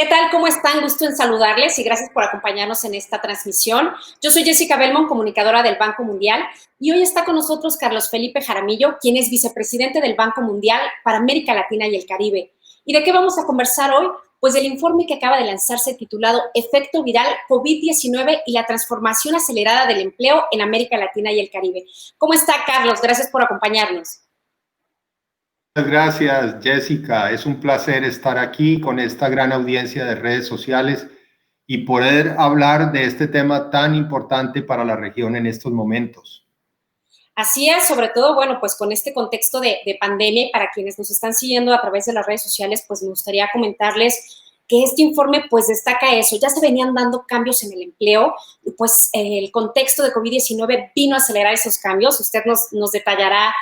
¿Qué tal? ¿Cómo están? Gusto en saludarles y gracias por acompañarnos en esta transmisión. Yo soy Jessica Belmont, comunicadora del Banco Mundial, y hoy está con nosotros Carlos Felipe Jaramillo, quien es vicepresidente del Banco Mundial para América Latina y el Caribe. ¿Y de qué vamos a conversar hoy? Pues del informe que acaba de lanzarse titulado Efecto Viral COVID-19 y la transformación acelerada del empleo en América Latina y el Caribe. ¿Cómo está, Carlos? Gracias por acompañarnos. Muchas gracias, Jessica. Es un placer estar aquí con esta gran audiencia de redes sociales y poder hablar de este tema tan importante para la región en estos momentos. Así es, sobre todo, bueno, pues con este contexto de pandemia y para quienes nos están siguiendo a través de las redes sociales, pues me gustaría comentarles que este informe pues destaca eso. Ya se venían dando cambios en el empleo y pues el contexto de COVID-19 vino a acelerar esos cambios. Usted nos detallará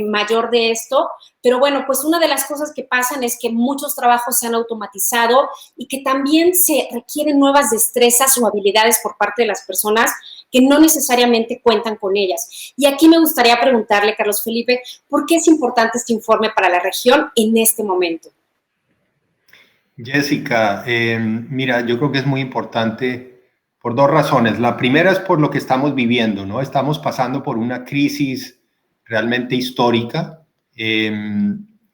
mayor de esto, pero bueno, pues una de las cosas que pasan es que muchos trabajos se han automatizado y que también se requieren nuevas destrezas o habilidades por parte de las personas que no necesariamente cuentan con ellas. Y aquí me gustaría preguntarle, Carlos Felipe, ¿por qué es importante este informe para la región en este momento? Jessica, mira, yo creo que es muy importante por dos razones. La primera es por lo que estamos viviendo, ¿no? Estamos pasando por una crisis realmente histórica.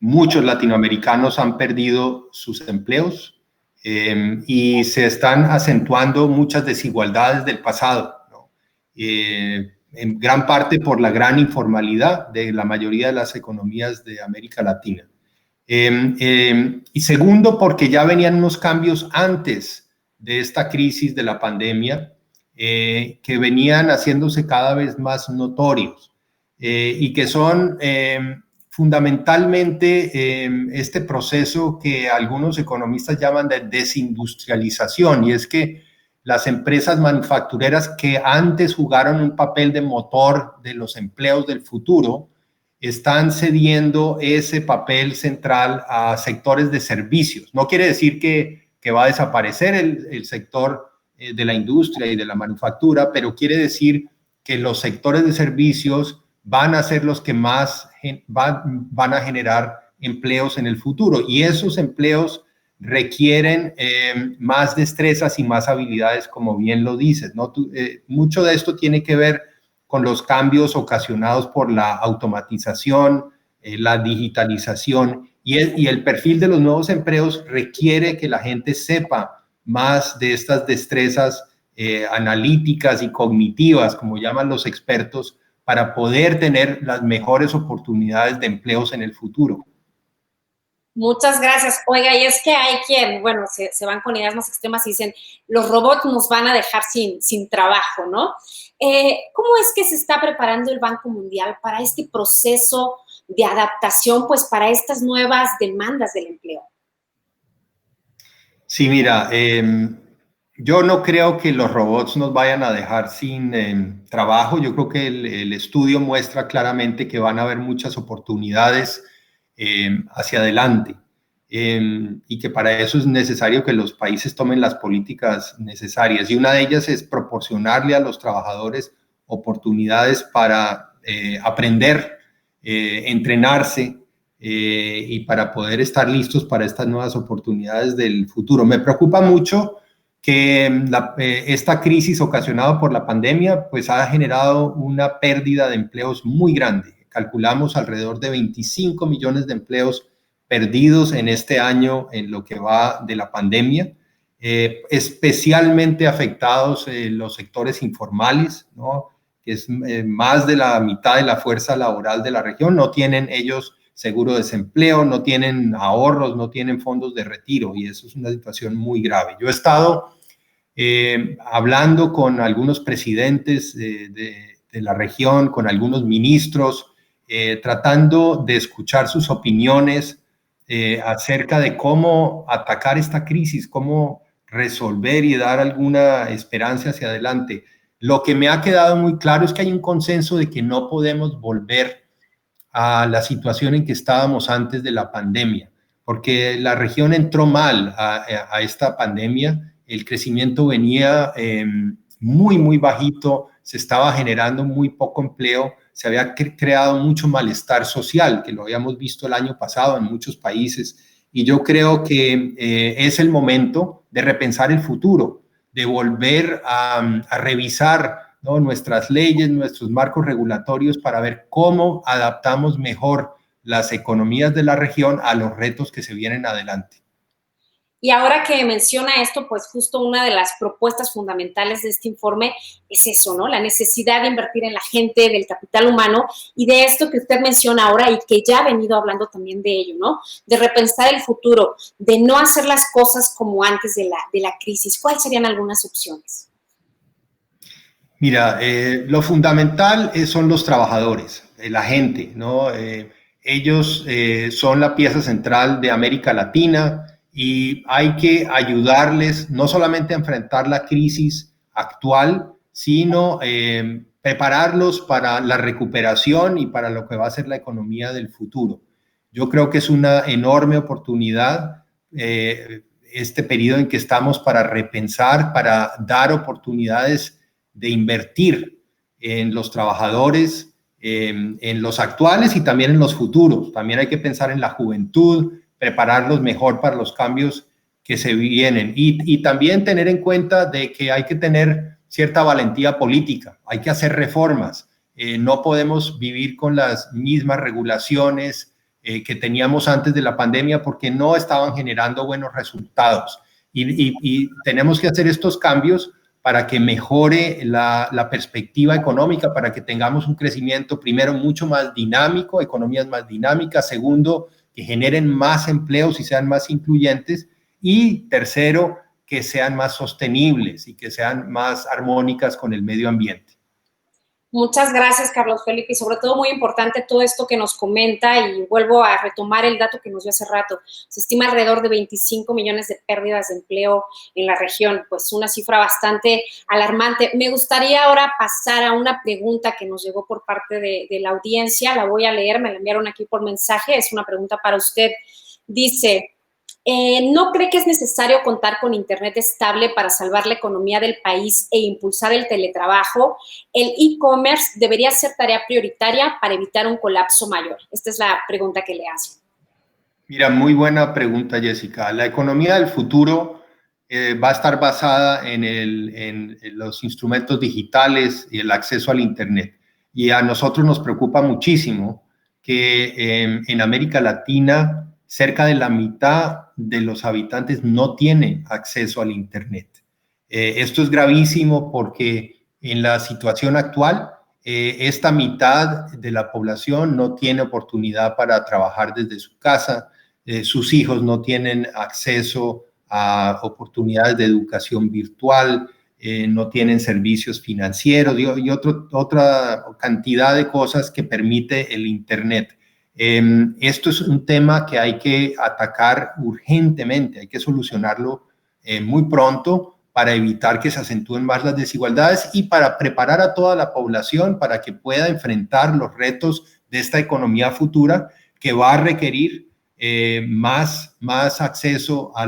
Muchos latinoamericanos han perdido sus empleos y se están acentuando muchas desigualdades del pasado, ¿no? En gran parte por la gran informalidad de la mayoría de las economías de América Latina. Y segundo, porque ya venían unos cambios antes de esta crisis de la pandemia que venían haciéndose cada vez más notorios. Y que son fundamentalmente este proceso que algunos economistas llaman de desindustrialización, y es que las empresas manufactureras que antes jugaron un papel de motor de los empleos del futuro están cediendo ese papel central a sectores de servicios. No quiere decir que va a desaparecer el sector de la industria y de la manufactura, pero quiere decir que los sectores de servicios van a ser los que más van a generar empleos en el futuro, y esos empleos requieren más destrezas y más habilidades, como bien lo dices, ¿no? Mucho de esto tiene que ver con los cambios ocasionados por la automatización, la digitalización, y el perfil de los nuevos empleos requiere que la gente sepa más de estas destrezas analíticas y cognitivas, como llaman los expertos, para poder tener las mejores oportunidades de empleos en el futuro. Muchas gracias. Oiga, y es que hay quien, bueno, se van con ideas más extremas y dicen, los robots nos van a dejar sin trabajo, ¿no? ¿Cómo es que se está preparando el Banco Mundial para este proceso de adaptación, pues, para estas nuevas demandas del empleo? Sí, mira, yo no creo que los robots nos vayan a dejar sin trabajo. Yo creo que el estudio muestra claramente que van a haber muchas oportunidades hacia adelante y que para eso es necesario que los países tomen las políticas necesarias. Y una de ellas es proporcionarle a los trabajadores oportunidades para aprender, entrenarse, y para poder estar listos para estas nuevas oportunidades del futuro. Me preocupa mucho que esta crisis ocasionada por la pandemia pues ha generado una pérdida de empleos muy grande. Calculamos alrededor de 25 millones de empleos perdidos en este año en lo que va de la pandemia, especialmente afectados los sectores informales, ¿no? Que es más de la mitad de la fuerza laboral de la región. No tienen ellos seguro de desempleo, no tienen ahorros, no tienen fondos de retiro, y eso es una situación muy grave. Yo he estado hablando con algunos presidentes de la región, con algunos ministros, tratando de escuchar sus opiniones acerca de cómo atacar esta crisis, cómo resolver y dar alguna esperanza hacia adelante. Lo que me ha quedado muy claro es que hay un consenso de que no podemos volver a la situación en que estábamos antes de la pandemia, porque la región entró mal a esta pandemia. El crecimiento venía muy bajito, se estaba generando muy poco empleo, se había creado mucho malestar social, que lo habíamos visto el año pasado en muchos países, y yo creo que es el momento de repensar el futuro, de volver a revisar, ¿no?, nuestras leyes, nuestros marcos regulatorios para ver cómo adaptamos mejor las economías de la región a los retos que se vienen adelante. Y ahora que menciona esto, pues justo una de las propuestas fundamentales de este informe es eso, ¿no? La necesidad de invertir en la gente, del capital humano y de esto que usted menciona ahora y que ya ha venido hablando también de ello, ¿no? De repensar el futuro, de no hacer las cosas como antes de la crisis. ¿Cuáles serían algunas opciones? Mira, lo fundamental son los trabajadores, la gente, ¿no? Ellos son la pieza central de América Latina y hay que ayudarles no solamente a enfrentar la crisis actual, sino prepararlos para la recuperación y para lo que va a ser la economía del futuro. Yo creo que es una enorme oportunidad este periodo en que estamos para repensar, para dar oportunidades de invertir en los trabajadores, en los actuales y también en los futuros. También hay que pensar en la juventud, prepararlos mejor para los cambios que se vienen y también tener en cuenta de que hay que tener cierta valentía política, hay que hacer reformas. No podemos vivir con las mismas regulaciones que teníamos antes de la pandemia porque no estaban generando buenos resultados y tenemos que hacer estos cambios para que mejore la perspectiva económica, para que tengamos un crecimiento, primero, mucho más dinámico, economías más dinámicas, segundo, que generen más empleos y sean más incluyentes, y tercero, que sean más sostenibles y que sean más armónicas con el medio ambiente. Muchas gracias, Carlos Felipe, y sobre todo muy importante todo esto que nos comenta, y vuelvo a retomar el dato que nos dio hace rato. Se estima alrededor de 25 millones de pérdidas de empleo en la región, pues una cifra bastante alarmante. Me gustaría ahora pasar a una pregunta que nos llegó por parte de la audiencia, la voy a leer, me la enviaron aquí por mensaje, es una pregunta para usted. Dice: ¿no cree que es necesario contar con Internet estable para salvar la economía del país e impulsar el teletrabajo? ¿El e-commerce debería ser tarea prioritaria para evitar un colapso mayor? Esta es la pregunta que le hacen. Mira, muy buena pregunta, Jessica. La economía del futuro va a estar basada en los instrumentos digitales y el acceso al Internet. Y a nosotros nos preocupa muchísimo que en América Latina cerca de la mitad de los habitantes no tienen acceso al Internet. Esto es gravísimo porque en la situación actual, esta mitad de la población no tiene oportunidad para trabajar desde su casa, sus hijos no tienen acceso a oportunidades de educación virtual, no tienen servicios financieros y otra cantidad de cosas que permite el Internet. Esto es un tema que hay que atacar urgentemente, hay que solucionarlo muy pronto para evitar que se acentúen más las desigualdades y para preparar a toda la población para que pueda enfrentar los retos de esta economía futura que va a requerir más acceso a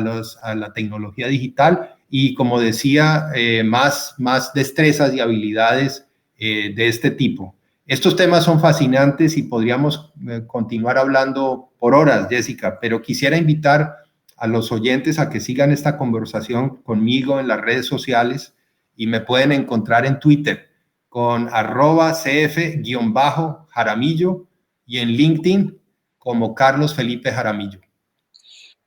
la tecnología digital y, como decía, más destrezas y habilidades de este tipo. Estos temas son fascinantes y podríamos continuar hablando por horas, Jessica, pero quisiera invitar a los oyentes a que sigan esta conversación conmigo en las redes sociales y me pueden encontrar en Twitter con @cf_Jaramillo y en LinkedIn como Carlos Felipe Jaramillo.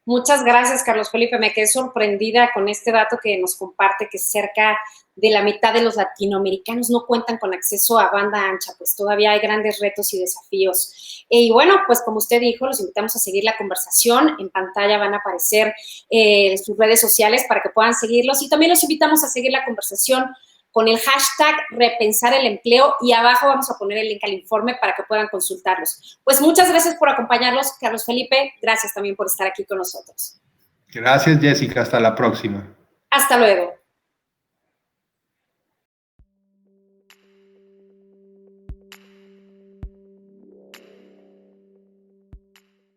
Muchas gracias, Carlos Felipe. Me quedé sorprendida con este dato que nos comparte, que cerca de la mitad de los latinoamericanos no cuentan con acceso a banda ancha, pues todavía hay grandes retos y desafíos. Y bueno, pues como usted dijo, los invitamos a seguir la conversación. En pantalla van a aparecer sus redes sociales para que puedan seguirlos, y también los invitamos a seguir la conversación con el hashtag Repensar el Empleo, y abajo vamos a poner el link al informe para que puedan consultarlos. Pues muchas gracias por acompañarnos, Carlos Felipe. Gracias también por estar aquí con nosotros. Gracias, Jessica. Hasta la próxima. Hasta luego.